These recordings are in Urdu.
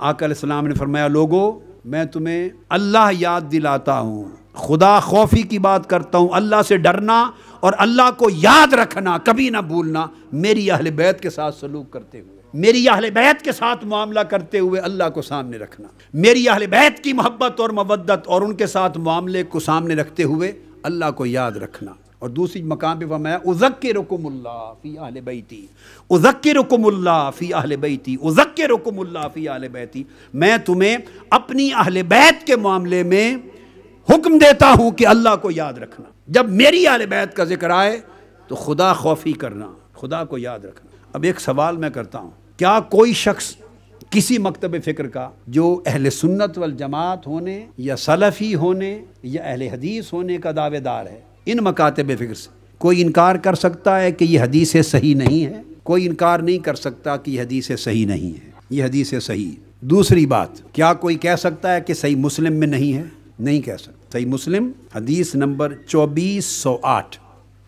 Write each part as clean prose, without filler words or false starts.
آقا علیہ السلام نے فرمایا لوگو میں تمہیں اللہ یاد دلاتا ہوں، خدا خوفی کی بات کرتا ہوں، اللہ سے ڈرنا اور اللہ کو یاد رکھنا، کبھی نہ بھولنا، میری اہل بیت کے ساتھ سلوک کرتے ہوئے، میری اہل بیت کے ساتھ معاملہ کرتے ہوئے اللہ کو سامنے رکھنا، میری اہل بیت کی محبت اور مودت اور ان کے ساتھ معاملے کو سامنے رکھتے ہوئے اللہ کو یاد رکھنا۔ اور دوسری مقام پہ فرمایا اذکرکم اللہ فی اہل بیتی، اذکرکم اللہ فی اہل بیتی، اذکرکم اللہ فی اہل بیتی، میں تمہیں اپنی اہل بیت کے معاملے میں حکم دیتا ہوں کہ اللہ کو یاد رکھنا۔ جب میری اہل بیت کا ذکر آئے تو خدا خوفی کرنا، خدا کو یاد رکھنا۔ اب ایک سوال میں کرتا ہوں، کیا کوئی شخص کسی مکتب فکر کا جو اہل سنت والجماعت ہونے یا سلفی ہونے یا اہل حدیث ہونے کا دعوے دار ہے، ان مکاتب فکر سے کوئی انکار کر سکتا ہے کہ یہ حدیث صحیح نہیں ہے؟ کوئی انکار نہیں کر سکتا کہ یہ حدیث صحیح نہیں ہے، یہ حدیث صحیح۔ دوسری بات، کیا کوئی کہہ سکتا ہے کہ صحیح مسلم میں نہیں ہے؟ نہیں کہہ سکتا۔ صحیح مسلم حدیث نمبر 2408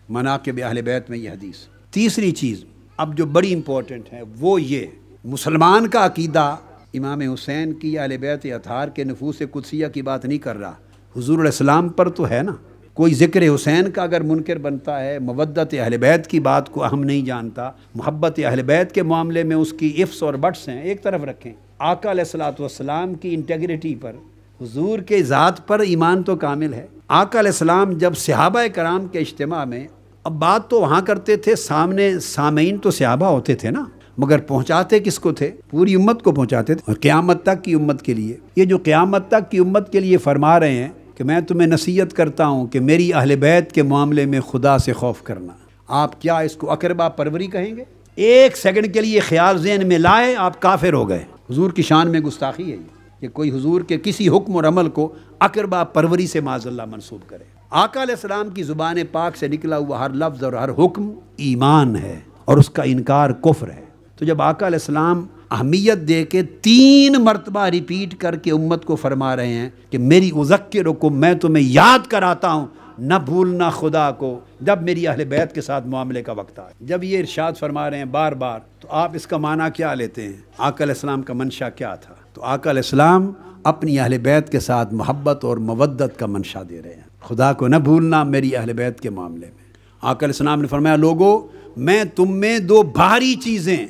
مناقب اہل بیت میں یہ حدیث۔ تیسری چیز اب جو بڑی امپورٹنٹ ہے وہ یہ، مسلمان کا عقیدہ امام حسین کی اہل بیت اطہار کے نفوس قدسیہ کی بات نہیں کر رہا، حضور علیہ السلام پر تو ہے نا۔ کوئی ذکر حسین کا اگر منکر بنتا ہے، مودت اہل بیت کی بات کو اہم نہیں جانتا، محبت اہل بیت کے معاملے میں اس کی افس اور بٹس ہیں، ایک طرف رکھیں۔ آقا علیہ السلام کی انٹیگریٹی پر، حضور کے ذات پر ایمان تو کامل ہے۔ آقا علیہ السلام جب صحابہ کرام کے اجتماع میں، اب بات تو وہاں کرتے تھے، سامنے سامعین تو صحابہ ہوتے تھے نا، مگر پہنچاتے کس کو تھے؟ پوری امت کو پہنچاتے تھے، اور قیامت تک کی امت کے لیے۔ یہ جو قیامت تک کی امت کے لیے فرما رہے ہیں کہ میں تمہیں نصیحت کرتا ہوں کہ میری اہل بیت کے معاملے میں خدا سے خوف کرنا، آپ کیا اس کو اقربا پروری کہیں گے؟ ایک سیکنڈ کے لیے خیال ذہن میں لائے آپ کافر ہو گئے۔ حضور کی شان میں گستاخی ہے یہ کہ کوئی حضور کے کسی حکم اور عمل کو اقربا پروری سے معاذ اللہ منسوب کرے۔ آقا علیہ السلام کی زبان پاک سے نکلا ہوا ہر لفظ اور ہر حکم ایمان ہے، اور اس کا انکار کفر ہے۔ تو جب آقا علیہ السلام اہمیت دے کے 3 مرتبہ ریپیٹ کر کے امت کو فرما رہے ہیں کہ میری اذکرکم، میں تمہیں یاد کراتا ہوں، نہ بھولنا خدا کو جب میری اہل بیت کے ساتھ معاملے کا وقت آئے۔ جب یہ ارشاد فرما رہے ہیں بار بار، تو آپ اس کا معنی کیا لیتے ہیں؟ آقا علیہ السلام کا منشا کیا تھا؟ تو آقا علیہ السلام اپنی اہل بیت کے ساتھ محبت اور مودت کا منشا دے رہے ہیں، خدا کو نہ بھولنا میری اہل بیت کے معاملے میں۔ آقا علیہ السلام نے فرمایا لوگو میں تم میں 2 بھاری چیزیں،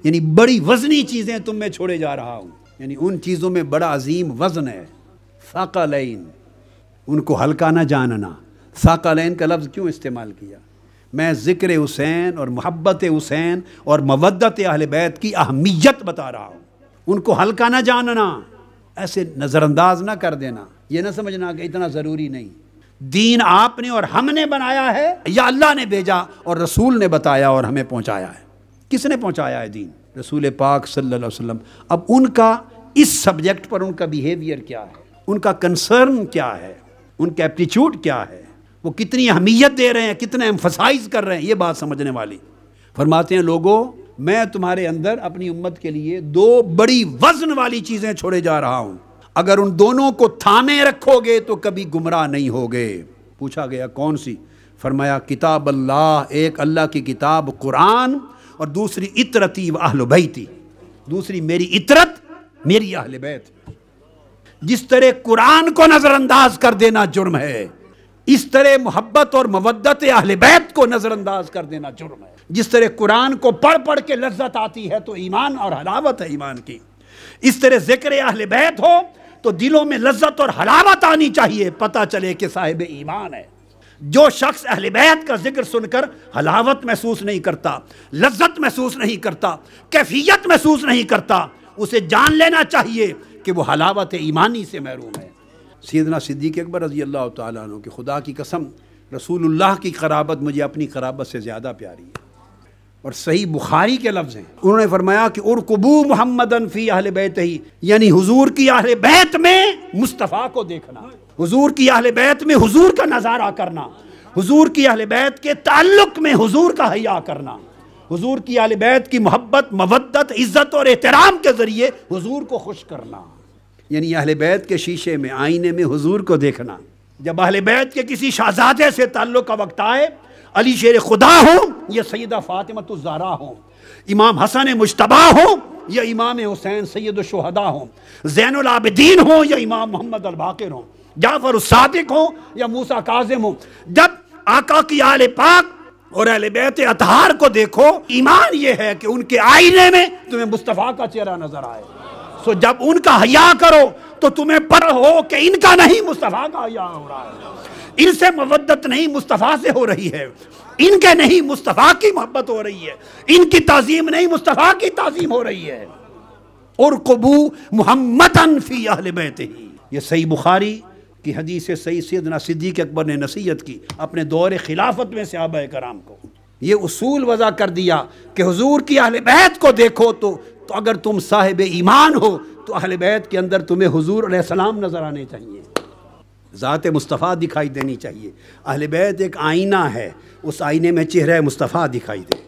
یعنی بڑی وزنی چیزیں تم میں چھوڑے جا رہا ہوں، یعنی ان چیزوں میں بڑا عظیم وزن ہے۔ ثقلین، ان کو ہلکا نہ جاننا۔ ثقلین کا لفظ کیوں استعمال کیا؟ میں ذکر حسین اور محبت حسین اور مودت اہل بیت کی اہمیت بتا رہا ہوں، ان کو ہلکا نہ جاننا، ایسے نظر انداز نہ کر دینا، یہ نہ سمجھنا کہ اتنا ضروری نہیں۔ دین آپ نے اور ہم نے بنایا ہے یا اللہ نے بھیجا اور رسول نے بتایا اور ہمیں پہنچایا ہے؟ کس نے پہنچایا ہے دین؟ رسول پاک صلی اللہ علیہ وسلم۔ اب ان کا اس سبجیکٹ پر ان کا بیہیویئر کیا ہے، ان کا کنسرن کیا ہے، ان کا ایپٹیچیوڈ کیا ہے، وہ کتنی اہمیت دے رہے ہیں، کتنا ایمفسائز کر رہے ہیں، یہ بات سمجھنے والی۔ فرماتے ہیں لوگوں میں تمہارے اندر اپنی امت کے لیے 2 بڑی وزن والی چیزیں چھوڑے جا رہا ہوں، اگر ان دونوں کو تھامے رکھو گے تو کبھی گمراہ نہیں ہوگے۔ پوچھا گیا کون سی؟ فرمایا کتاب اللہ، ایک اللہ کی کتاب قرآن، اور دوسری اطرتی و اہل بیتی، دوسری میری اطرت، میری اہل بیت۔ جس طرح قرآن کو نظر انداز کر دینا جرم ہے، اس طرح محبت اور مودت اہل بیت کو نظر انداز کر دینا جرم ہے۔ جس طرح قرآن کو پڑھ کے لذت آتی ہے تو ایمان اور حلاوت ہے ایمان کی، اس طرح ذکر اہل بیت ہو تو دلوں میں لذت اور حلاوت آنی چاہیے، پتہ چلے کہ صاحب ایمان ہے۔ جو شخص اہل بیت کا ذکر سن کر حلاوت محسوس نہیں کرتا، لذت محسوس نہیں کرتا، کیفیت محسوس نہیں کرتا، اسے جان لینا چاہیے کہ وہ حلاوت ایمانی سے محروم ہے۔ سیدنا صدیق اکبر رضی اللہ تعالیٰ عنہ کہ خدا کی قسم رسول اللہ کی قرابت مجھے اپنی قرابت سے زیادہ پیاری ہے، اور صحیح بخاری کے لفظ ہیں، انہوں نے فرمایا کہ ارقبو محمدن فی اہل بیتہ، یعنی حضور کی اہل بیت میں مصطفیٰ کو دیکھنا، حضور کی اہل بیت میں حضور کا نظارہ کرنا، حضور کی اہل بیت کے تعلق میں حضور کا حیا کرنا، حضور کی اہل بیت کی محبت، مودت، عزت اور احترام کے ذریعے حضور کو خوش کرنا، یعنی اہل بیت کے شیشے میں، آئینے میں حضور کو دیکھنا۔ جب اہل بیت کے کسی شہزادے سے تعلق کا وقت آئے، علی شیر خدا ہوں یا سیدہ فاطمہ الزہرا ہوں، امام حسن مجتبی ہوں یا امام حسین سید الشہداء ہوں، زین العابدین ہوں یا امام محمد الباقر ہوں، جعفر الصادق ہوں یا موسیٰ کاظم ہوں، جب آقا کی آل پاک اور اہل بیت اطہار کو دیکھو، ایمان یہ ہے کہ ان کے آئینے میں تمہیں مصطفیٰ کا چہرہ نظر آئے. سو جب ان کا حیا کرو تو تمہیں پر ہو کہ ان کا نہیں مصطفیٰ کا حیا ہو رہا ہے، ان سے مودت نہیں مصطفیٰ سے ہو رہی ہے، ان کے نہیں مصطفیٰ کی محبت ہو رہی ہے، ان کی تعظیم نہیں مصطفیٰ کی تعظیم ہو رہی ہے. ارقبوا محمدًا فی اہل بیتہ، یہ صحیح بخاری کی حدیث صحیح سیدنا صدیق اکبر نے نصیحت کی اپنے دور خلافت میں صحابہ کرام کو. یہ اصول وضع کر دیا کہ حضور کی اہل بیت کو دیکھو تو اگر تم صاحب ایمان ہو تو اہل بیت کے اندر تمہیں حضور علیہ السلام نظر آنے چاہیے، ذات مصطفیٰ دکھائی دینی چاہیے. اہل بیت ایک آئینہ ہے، اس آئینے میں چہرہ مصطفیٰ دکھائی دے،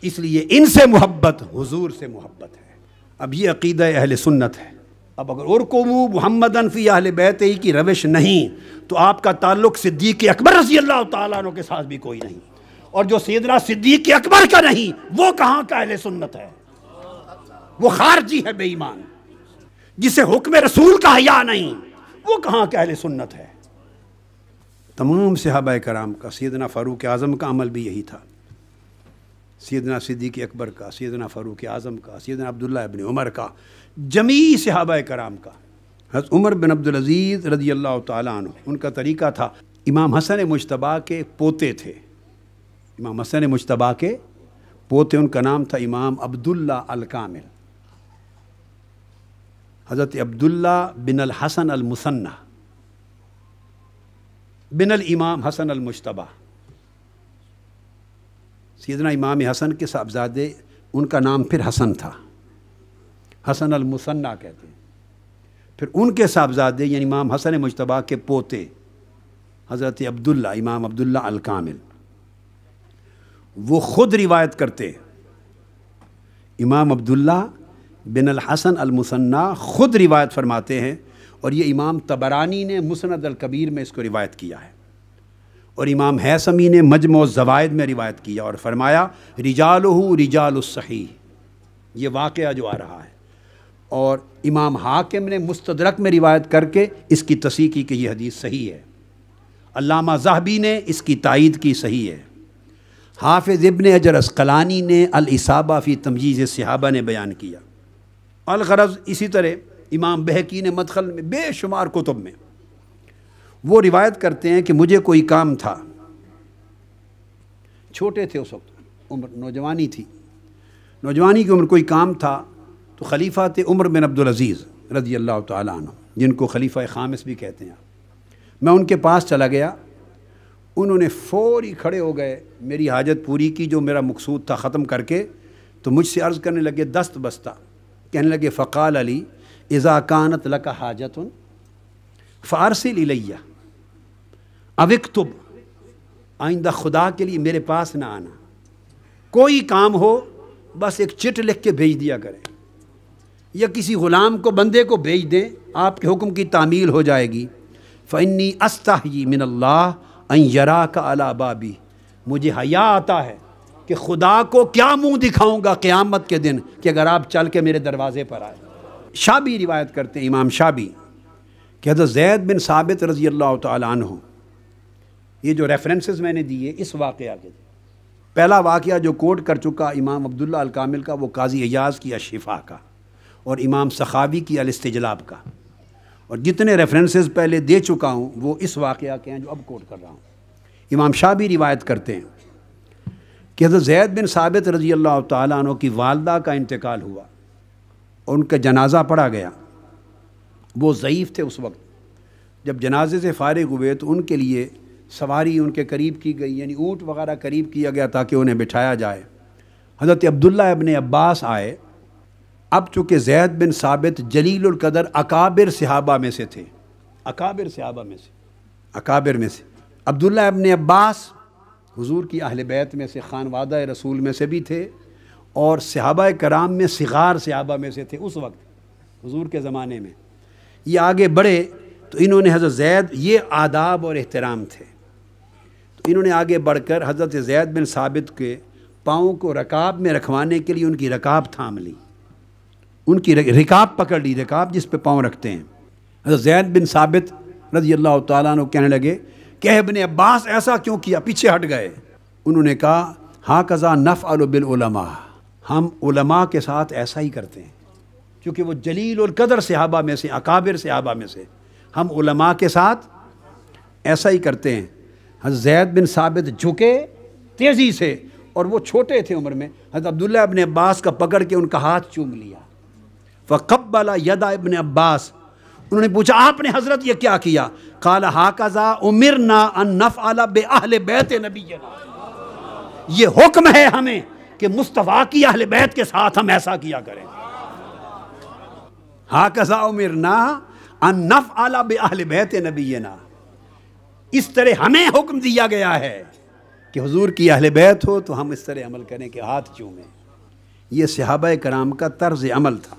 اس لیے ان سے محبت حضور سے محبت ہے. اب یہ عقیدہ اہل سنت ہے. اب اگر ارقبوا محمدًا فی اہل بیتہ کی روش نہیں تو آپ کا تعلق صدیق اکبر رضی اللہ تعالیٰ عنہ کے ساتھ بھی کوئی نہیں، اور جو سیدنا صدیق اکبر کا نہیں وہ کہاں کا اہل سنت ہے؟ وہ خارجی ہے، بے ایمان، جسے حکم رسول کا حیا نہیں، وہ کہاں کا اہل سنت ہے؟ تمام صحابہ کرام کا، سیدنا فاروق اعظم کا عمل بھی یہی تھا، سیدنا صدیق اکبر کا، سیدنا فاروق اعظم کا، سیدنا عبداللہ ابن عمر کا، جمیع صحابہ کرام کا. حضرت عمر بن عبدالعزیز رضی اللہ تعالیٰ عنہ، ان کا طریقہ تھا، امام حسن مجتبیٰ کے پوتے تھے، امام حسن مجتبیٰ کے پوتے، ان کا نام تھا امام عبداللہ الکامل، حضرت عبداللہ بن الحسن المثنی بن الامام حسن المجتبیٰ. سیدنا امام حسن کے صاحبزادے، ان کا نام پھر حسن تھا، حسن المثنی کہتے ہیں. پھر ان کے صاحبزادے یعنی امام حسن مجتبیٰ کے پوتے حضرت عبداللہ، امام عبداللہ الکامل، وہ خود روایت کرتے، امام عبداللہ بن الحسن المثنی خود روایت فرماتے ہیں، اور یہ امام طبرانی نے مسند الکبیر میں اس کو روایت کیا ہے، اور امام حیثمی نے مجمع الزوائد میں روایت کیا اور فرمایا رجالہ رجال الصحیح، یہ واقعہ جو آ رہا ہے. اور امام حاکم نے مستدرک میں روایت کر کے اس کی تصحیح کی کہ یہ حدیث صحیح ہے. علامہ ذہبی نے اس کی تائید کی، صحیح ہے. حافظ ابن حجر عسقلانی نے الاصابہ فی تمجیز الصحابہ نے بیان کیا. الغرض اسی طرح امام بہقی نے مدخل میں بے شمار کتب میں وہ روایت کرتے ہیں کہ مجھے کوئی کام تھا، چھوٹے تھے اس وقت، عمر نوجوانی تھی، نوجوانی کی عمر، کوئی کام تھا تو خلیفہ تھے عمر بن عبدالعزیز رضی اللہ تعالیٰ عنہ، جن کو خلیفہ خامس بھی کہتے ہیں. میں ان کے پاس چلا گیا، انہوں نے فوری کھڑے ہو گئے، میری حاجت پوری کی، جو میرا مقصود تھا ختم کر کے، تو مجھ سے عرض کرنے لگے دست بستہ، کہنے لگے فقال علی اذا کانت لک حاجت فارسل الیہ او اکتب، آئندہ خدا کے لیے میرے پاس نہ آنا، کوئی کام ہو بس ایک چٹ لکھ کے بھیج دیا کریں، یا کسی غلام کو، بندے کو بھیج دیں، آپ کے حکم کی تعمیل ہو جائے گی. فإنی استحیی من اللہ ان یراک علی بابی، مجھے حیا آتا ہے کہ خدا کو کیا منہ دکھاؤں گا قیامت کے دن کہ اگر آپ چل کے میرے دروازے پر آئے. شابی روایت کرتے ہیں، امام شابی، کہ حضرت زید بن ثابت رضی اللہ تعالیٰ عنہ، یہ جو ریفرنسز میں نے دیے اس واقعہ کے، پہلا واقعہ جو کوٹ کر چکا امام عبداللہ الکامل کا، وہ قاضی ایاز کی الشفا کا، اور امام سخاوی کی الاستجلاب کا، اور جتنے ریفرنسز پہلے دے چکا ہوں وہ اس واقعہ کے ہیں جو اب کوٹ کر رہا ہوں. امام شابی روایت کرتے ہیں کہ حضرت زید بن ثابت رضی اللہ تعالیٰ عنہ کی والدہ کا انتقال ہوا، اور ان کا جنازہ پڑھا گیا. وہ ضعیف تھے اس وقت. جب جنازے سے فارغ ہوئے تو ان کے لیے سواری ان کے قریب کی گئی، یعنی اونٹ وغیرہ قریب کیا گیا تاکہ انہیں بٹھایا جائے. حضرت عبداللہ ابن عباس آئے. اب چونکہ زید بن ثابت جلیل القدر اکابر صحابہ میں سے تھے، اکابر صحابہ میں سے، اکابر میں سے عبداللہ ابن عباس حضور کی اہل بیت میں سے، خانوادہ رسول میں سے بھی تھے، اور صحابہ کرام میں صغار صحابہ میں سے تھے اس وقت حضور کے زمانے میں. یہ آگے بڑھے تو انہوں نے حضرت زید، یہ آداب اور احترام تھے، تو انہوں نے آگے بڑھ کر حضرت زید بن ثابت کے پاؤں کو رکاب میں رکھوانے کے لیے ان کی رکاب تھام لی. ان کی رکاب پکڑ لی، رکاب جس پہ پاؤں رکھتے ہیں۔ حضرت زید بن ثابت رضی اللہ تعالیٰ عنہ کہنے لگے کہ ابن عباس ایسا کیوں کیا، پیچھے ہٹ گئے۔ انہوں نے کہا ہاکذا نفعل بالعلماء، ہم علماء کے ساتھ ایسا ہی کرتے ہیں، کیونکہ وہ جلیل القدر صحابہ میں سے، اکابر صحابہ میں سے، ہم علماء کے ساتھ ایسا ہی کرتے ہیں۔ حضرت زید بن ثابت جھکے تیزی سے، اور وہ چھوٹے تھے عمر میں، حضرت عبداللہ ابن عباس کا پکڑ کے ان کا ہاتھ چوم لیا۔ فقبل ید ابن عباس، انہوں نے پوچھا آپ نے حضرت یہ کیا کیا؟ قال ہاکذا امرنا ان نفعل باہل بیت نبینا، یہ حکم ہے ہمیں کہ مصطفیٰ کی اہل بیت کے ساتھ ہم ایسا کیا کریں۔ ہاکذا امرنا ان نفعل باہل بیت نبینا، اس طرح ہمیں حکم دیا گیا ہے کہ حضور کی اہل بیت ہو تو ہم اس طرح عمل کریں کہ ہاتھ چومیں۔ یہ صحابہ کرام کا طرز عمل تھا۔